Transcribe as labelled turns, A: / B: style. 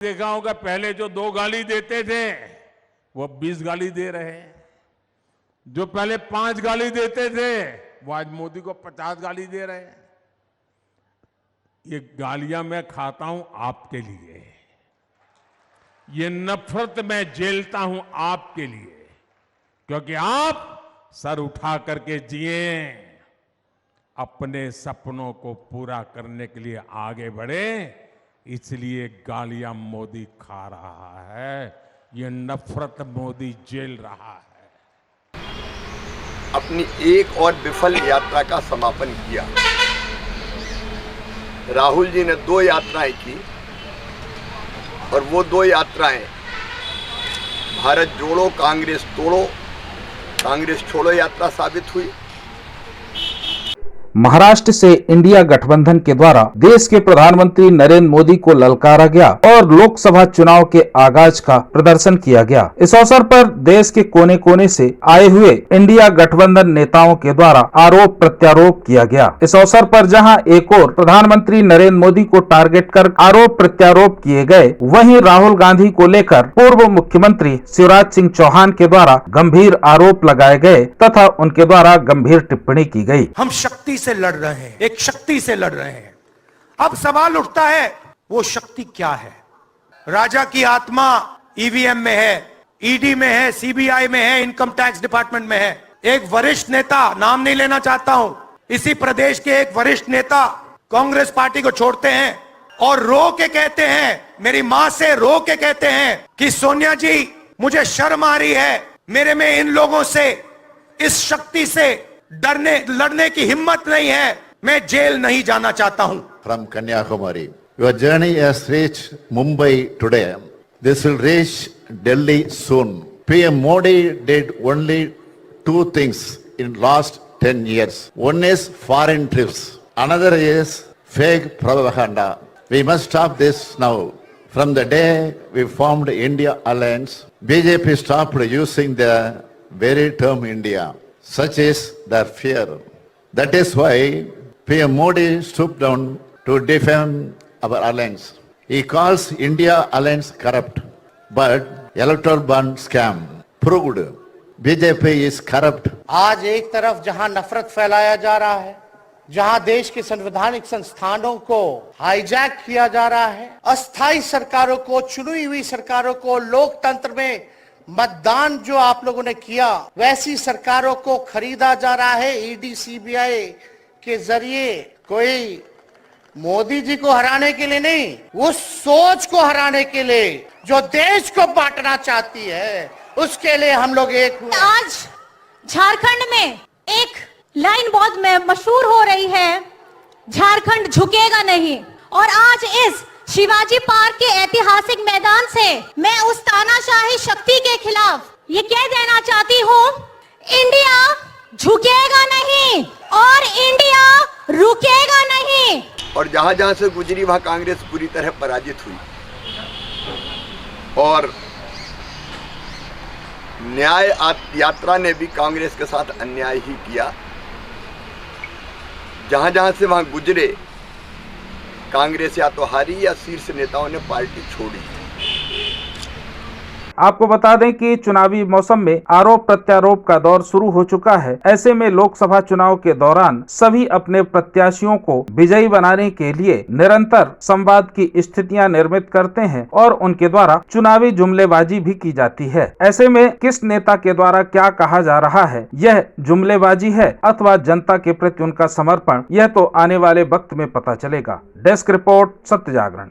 A: देखा होगा पहले जो 2 गाली देते थे वो 20 गाली दे रहे हैं। जो पहले 5 गाली देते थे वो आज मोदी को 50 गाली दे रहे हैं। ये गालियां मैं खाता हूं आपके लिए, ये नफरत मैं झेलता हूं आपके लिए, क्योंकि आप सर उठा करके जिए, अपने सपनों को पूरा करने के लिए आगे बढ़े, इसलिए गालियां मोदी खा रहा है, ये नफरत मोदी झेल रहा है।
B: अपनी एक और विफल यात्रा का समापन किया। राहुल जी ने 2 यात्राएं की और वो 2 यात्राएं भारत जोड़ो कांग्रेस तोड़ो कांग्रेस छोड़ो यात्रा साबित हुई।
C: महाराष्ट्र से इंडिया गठबंधन के द्वारा देश के प्रधानमंत्री नरेंद्र मोदी को ललकारा गया और लोकसभा चुनाव के आगाज का प्रदर्शन किया गया। इस अवसर पर देश के कोने कोने से आए हुए इंडिया गठबंधन नेताओं के द्वारा आरोप प्रत्यारोप किया गया। इस अवसर पर जहां एक और प्रधानमंत्री नरेंद्र मोदी को टारगेट कर आरोप प्रत्यारोप किए गए, वहीं राहुल गांधी को लेकर पूर्व मुख्यमंत्री शिवराज सिंह चौहान के द्वारा गंभीर आरोप लगाए गए तथा उनके द्वारा गंभीर टिप्पणी की गई।
D: हम शक्ति से लड़ रहे हैं, एक शक्ति से लड़ रहे हैं। अब सवाल उठता है वो शक्ति क्या है? राजा की आत्मा ईवीएम में है, ईडी में है, सीबीआई में है, इनकम टैक्स डिपार्टमेंट में है। एक वरिष्ठ नेता, नाम नहीं लेना चाहता हूं, इसी प्रदेश के एक वरिष्ठ नेता कांग्रेस पार्टी को छोड़ते हैं और रो के कहते हैं, मेरी मां से रो के कहते हैं कि सोनिया जी मुझे शर्म आ रही है, मेरे में इन लोगों से, इस शक्ति से लड़ने की हिम्मत नहीं है, मैं जेल नहीं जाना चाहता हूं।
E: From Kanyakumari, your journey has reached Mumbai today. This will reach Delhi soon. PM Modi did only 2 things in last 10 years. One is foreign trips. Another is fake propaganda. We must stop this now. From the day we formed India Alliance, BJP stopped using the very term India. Such is their fear. That is why PM Modi stooped down to defame our alliance. He calls India alliance corrupt, but electoral bond scam proved BJP is corrupt.
F: आज एक तरफ जहां नफरत फैलाया जा रहा है, जहां देश के संवैधानिक संस्थानों को हाईजैक किया जा रहा है, अस्थायी सरकारों को, चुनी हुई सरकारों को, लोकतंत्र में मतदान जो आप लोगों ने किया, वैसी सरकारों को खरीदा जा रहा है ईडी सीबीआई के जरिए। कोई मोदी जी को हराने के लिए नहीं, उस सोच को हराने के लिए जो देश को बांटना चाहती है, उसके लिए हम लोग एक हुए।
G: आज झारखंड में एक लाइन बहुत मशहूर हो रही है, झारखंड झुकेगा नहीं। और आज इस शिवाजी पार्क के ऐतिहासिक मैदान से मैं उस तानाशाही शक्ति के खिलाफ ये कह देना चाहती हूँ, इंडिया झुकेगा नहीं और इंडिया रुकेगा नहीं।
B: और जहां जहां से गुजरी वहां कांग्रेस पूरी तरह पराजित हुई और न्याय यात्रा ने भी कांग्रेस के साथ अन्याय ही किया। जहां जहां से वहां गुजरे, कांग्रेस या तो हारी या शीर्ष नेताओं ने पार्टी छोड़ी।
C: आपको बता दें कि चुनावी मौसम में आरोप प्रत्यारोप का दौर शुरू हो चुका है। ऐसे में लोकसभा चुनाव के दौरान सभी अपने प्रत्याशियों को विजयी बनाने के लिए निरंतर संवाद की स्थितियां निर्मित करते हैं और उनके द्वारा चुनावी जुमलेबाजी भी की जाती है। ऐसे में किस नेता के द्वारा क्या कहा जा रहा है, यह जुमलेबाजी है अथवा जनता के प्रति उनका समर्पण, यह तो आने वाले वक्त में पता चलेगा। डेस्क रिपोर्ट, सत्य जागरण।